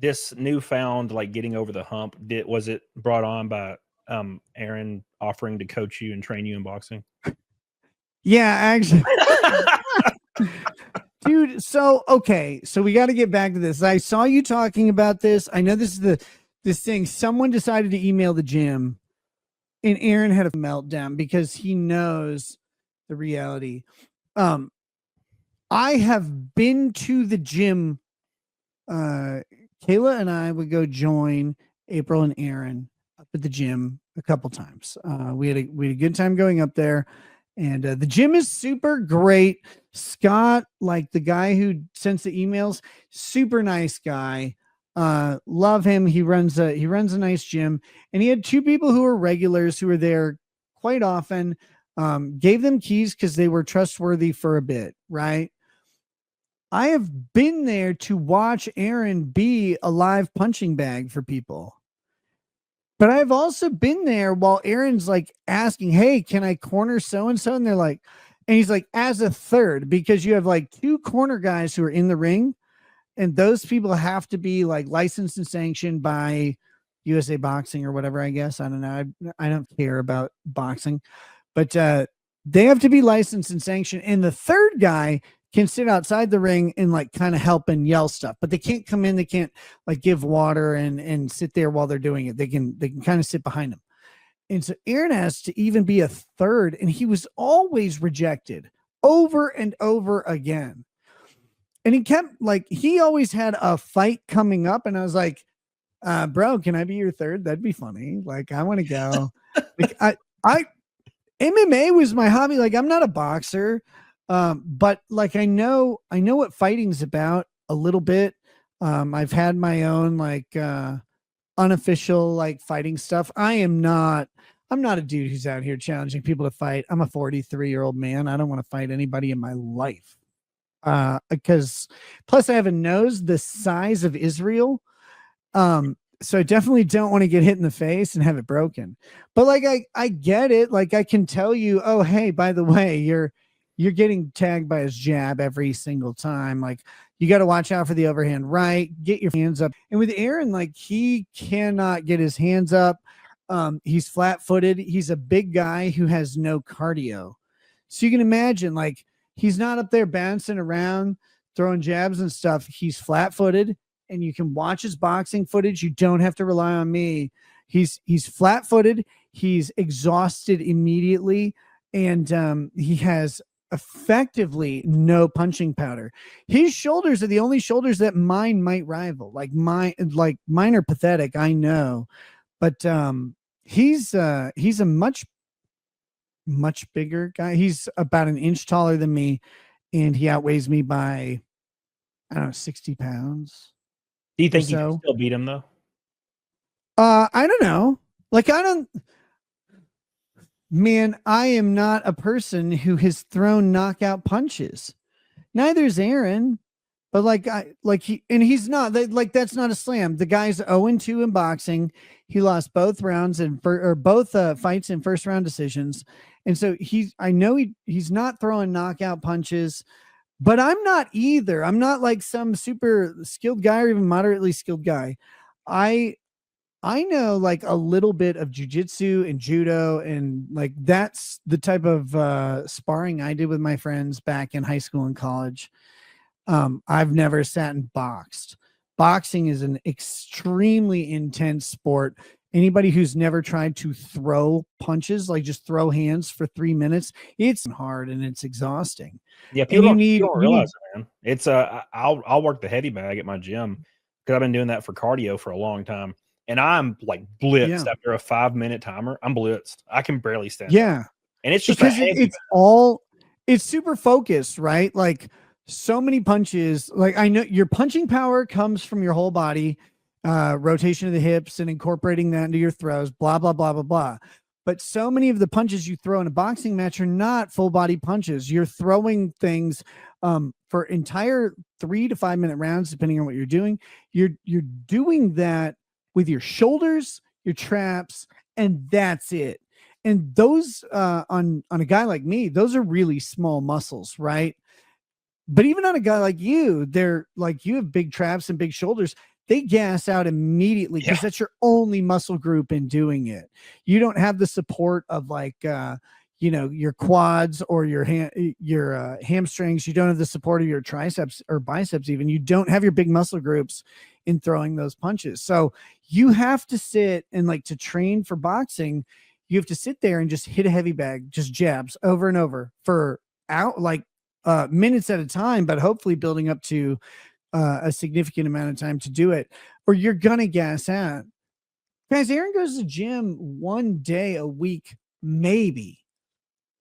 this newfound like getting over the hump, was it brought on by Aaron offering to coach you and train you in boxing? Yeah, actually. Dude, so okay, so we got to get back to this. I saw you talking about this. I know this is this thing. Someone decided to email the gym, and Aaron had a meltdown because he knows the reality. I have been to the gym. Kayla and I would go join April and Aaron up at the gym a couple times. We had a good time going up there. And the gym is super great. Scott, like the guy who sends the emails, super nice guy. Love him. He runs a nice gym, and he had two people who were regulars who were there quite often. Gave them keys because they were trustworthy for a bit, right? I have been there to watch Aaron be a live punching bag for people. But I've also been there while Aaron's like asking, hey, can I corner so-and-so? And they're like, and he's like, as a third, because you have like two corner guys who are in the ring, and those people have to be like licensed and sanctioned by USA Boxing or whatever, I guess. I don't know. I don't care about boxing, but they have to be licensed and sanctioned. And the third guy can sit outside the ring and like kind of help and yell stuff, but they can't come in. They can't like give water and sit there while they're doing it. They can kind of sit behind them. And so Aaron has to even be a third, and he was always rejected over and over again. And he kept like, he always had a fight coming up. And I was like, bro, can I be your third? That'd be funny. Like, I want to go. Like I MMA was my hobby. Like, I'm not a boxer. But like, I know what fighting's about a little bit. I've had my own like, unofficial like fighting stuff. I'm not a dude who's out here challenging people to fight. I'm a 43-year-old man. I don't want to fight anybody in my life. Because plus I have a nose the size of Israel. So I definitely don't want to get hit in the face and have it broken. But like, I get it. Like, I can tell you, oh, hey, by the way, you're getting tagged by his jab every single time. Like, you got to watch out for the overhand right, get your hands up. And with Aaron, like, he cannot get his hands up. He's flat-footed. He's a big guy who has no cardio. So you can imagine, like, he's not up there bouncing around, throwing jabs and stuff. He's flat-footed, and you can watch his boxing footage. You don't have to rely on me. He's flat-footed. He's exhausted immediately, and he has effectively no punching power. His shoulders are the only shoulders that mine might rival. Like mine are pathetic, I know, but he's a much bigger guy. He's about an inch taller than me, and he outweighs me by, I don't know, 60 pounds. Do you think you can still beat him though? I don't know. Like, man, I am not a person who has thrown knockout punches. Neither is Aaron, but he's not like, that's not a slam. The guy's 0-2 in boxing. He lost both rounds both fights in first round decisions. And so I know he's not throwing knockout punches, but I'm not either. I'm not like some super skilled guy or even moderately skilled guy. I know like a little bit of jujitsu and judo, and like that's the type of sparring I did with my friends back in high school and college. I've never sat and boxed. Boxing is an extremely intense sport. Anybody who's never tried to throw punches, like just throw hands for 3 minutes, it's hard and it's exhausting. Yeah, people don't realize it, man. It's I'll work the heavy bag at my gym because I've been doing that for cardio for a long time. And I'm like blitzed after a 5-minute timer. I'm blitzed. I can barely stand. Yeah. And it's just because it's super focused, right? Like, so many punches. Like, I know your punching power comes from your whole body, rotation of the hips and incorporating that into your throws, blah, blah, blah, blah, blah. But so many of the punches you throw in a boxing match are not full body punches. You're throwing things for entire 3 to 5 minute rounds, depending on what you're doing. You're doing that with your shoulders, your traps, and that's it. And those on a guy like me, those are really small muscles, right? But even on a guy like you, they're like, you have big traps and big shoulders. they gas out immediately because that's your only muscle group in doing it. You don't have the support of like, your quads or your hamstrings. You don't have the support of your triceps or biceps. Even you don't have your big muscle groups in throwing those punches. So you have to sit and like to train for boxing. You have to sit there and just hit a heavy bag, just jabs over and over for minutes at a time, but hopefully building up to a significant amount of time to do it, or you're gonna gas out. Guys, Aaron goes to the gym 1 day a week, maybe.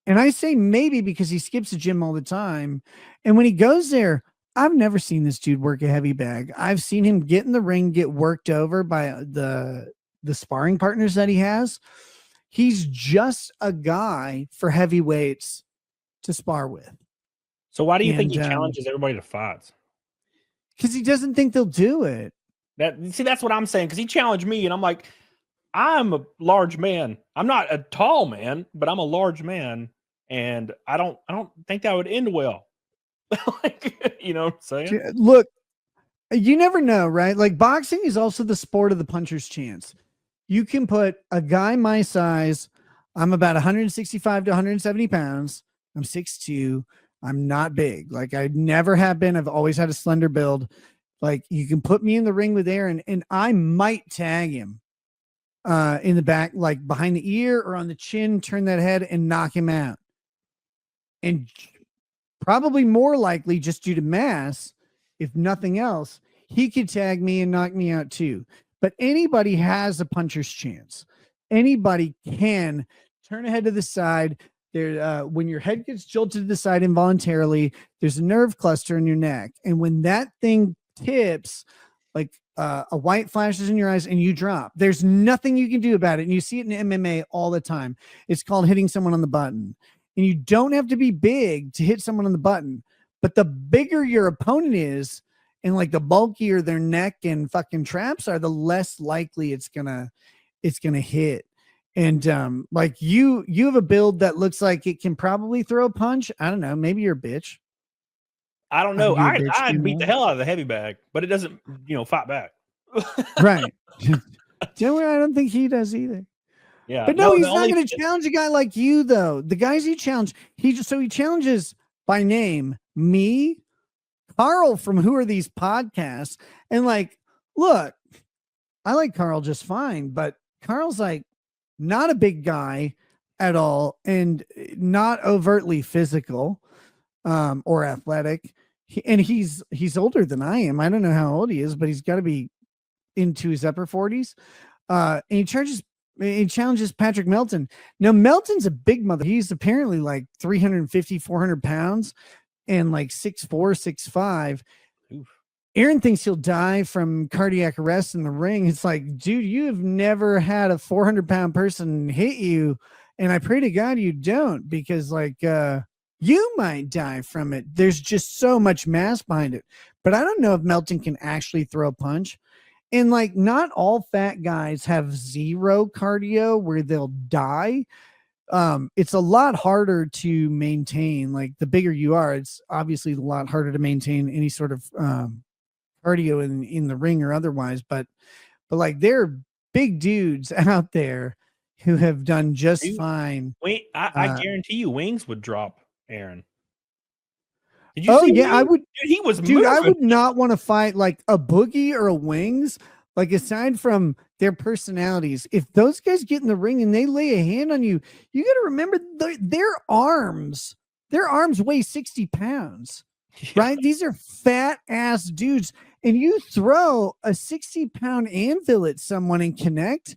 And I say maybe because he skips the gym all the time. And when he goes there, I've never seen this dude work a heavy bag. I've seen him get in the ring, get worked over by the sparring partners that he has. He's just a guy for heavyweights to spar with. So why do you think he challenges everybody to fights? Because he doesn't think they'll do it. That's what I'm saying. Because he challenged me, and I'm like, I'm a large man. I'm not a tall man, but I'm a large man, and I don't think that would end well. Like, you know what I'm saying? Look, you never know, right? Like boxing is also the sport of the puncher's chance. You can put a guy my size. I'm about 165 to 170 pounds. I'm 6'2". I'm not big. Like I never have been. I've always had a slender build. Like you can put me in the ring with Aaron and I might tag him in the back, like behind the ear or on the chin, turn that head and knock him out. And probably more likely just due to mass, if nothing else, he could tag me and knock me out too. But anybody has a puncher's chance. Anybody can turn a head to the side. There, when your head gets jolted to the side involuntarily, there's a nerve cluster in your neck. And when that thing tips, like a white flashes in your eyes and you drop, there's nothing you can do about it. And you see it in MMA all the time. It's called hitting someone on the button. And you don't have to be big to hit someone on the button. But the bigger your opponent is, and like the bulkier their neck and fucking traps are, the less likely it's gonna hit. And like you have a build that looks like it can probably throw a punch. I don't know. Maybe you're a bitch. I don't know. I'd beat the hell out of the heavy bag, but it doesn't, fight back. Right. I don't think he does either. Yeah. But no, he's not going to challenge a guy like you, though. The guys he challenged, he challenges by name me, Carl from Who Are These Podcasts. And like, look, I like Carl just fine, but Carl's like not a big guy at all and not overtly physical or athletic. He's older than I am. I don't know how old he is, but he's got to be into his upper 40s. And he challenges Patrick Melton. Now, Melton's a big mother. He's apparently like 350, 400 pounds and like 6'4", 6'5". Aaron thinks he'll die from cardiac arrest in the ring. It's like, dude, you have never had a 400-pound person hit you. And I pray to God you don't, because like you might die from it. There's just so much mass behind it. But I don't know if Melton can actually throw a punch. And like, not all fat guys have zero cardio where they'll die. It's a lot harder to maintain. Like the bigger you are, it's obviously a lot harder to maintain any sort of cardio in the ring or otherwise. But like, there are big dudes out there who have done just fine. Wait, I guarantee you Wings would drop Aaron. Did you see Wings? I would. Dude, he was moving. I would not want to fight like a Boogie or a Wings. Like, aside from their personalities, if those guys get in the ring and they lay a hand on you, you got to remember their arms weigh 60 pounds, right? These are fat ass dudes. And you throw a 60-pound anvil at someone and connect,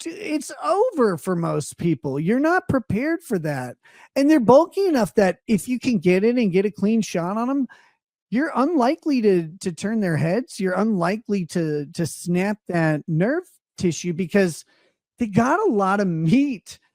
it's over for most people. You're not prepared for that. And they're bulky enough that if you can get it and get a clean shot on them, you're unlikely to turn their heads. You're unlikely to snap that nerve tissue because they got a lot of meat